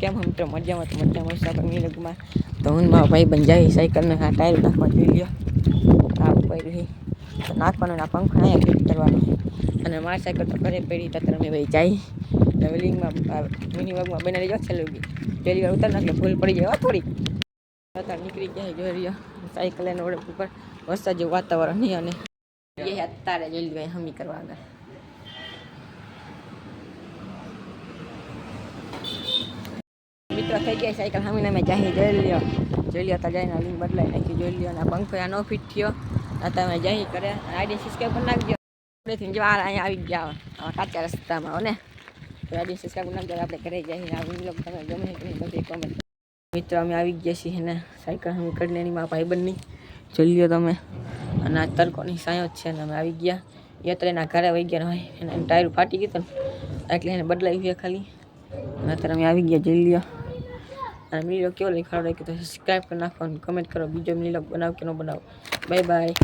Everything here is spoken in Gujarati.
કેમ हम તો મજામાં તો મજામાં સાહેબ મિલકમાં તો હું મારો ભાઈ બન જાય સાયકલને આ ટાયર નાખવા જોઈ લ્યો આ પડી તો નાખવાનો ના પંખો અહીંયા ફિટ કરવાનો અને મારી સાયકલ તો ઘરે પડી તત્ર મેં ભાઈ જાય ટ્રાવેલિંગમાં મિની વર્ગમાં બનાવી જો છે લોગી પહેલી વાર ઉતાર નાખે ભૂલ પડી જાય થોડી અત્યારે નીકળી જાય જોઈ લ્યો સાયકલ એને ઓળખ ઉપર વરસાદ જેવું વાતાવરણ નહીં અને એ અત્યારે જલ્દી ભાઈ હમી કરવા આગળ મિત્રો થઈ ગયા સાયકલ હમીને મેં જાહી જોઈ લ્યો તો જઈને લિંક બદલાઈ નાખી જોઈ લ્યો અને પંખો આ નો ફિટ થયો તમે જાહી કરે આઈડી સબસ્ક્રાઈબ કરી નાખજો આપણેથી જો અહીંયા આવી ગયા કાચા રસ્તામાં ને તો આઈડી સબસ્ક્રાઈબ કરી નાખજો આપણે ઘરે જઈને આ વિડીયો તમે ગમે કે નહીં બધી કોમેન્ટ મિત્રો અમે આવી ગયા છીએ ને સાયકલ હમી કરી લેની મારા ભાઈબંધની જોઈ લ્યો તમે અને આ તડકોની સાયો જ છે ને અમે આવી ગયા યાત્રાના ઘરે વહી ગયા હોય એને ટાયર ફાટી ગયું હતું એટલે એને બદલાવી ગયા ખાલી અને અત્યારે અમે આવી ગયા જોઈ લ્યો અને વિડીયો કેવો લઈ ખરાબ લાગ્યો તો સબસ્ક્રાઈબ કરી નાખો અને કમેન્ટ કરો બીજો વિડીયો બનાવ કે ન બનાવો બાય બાય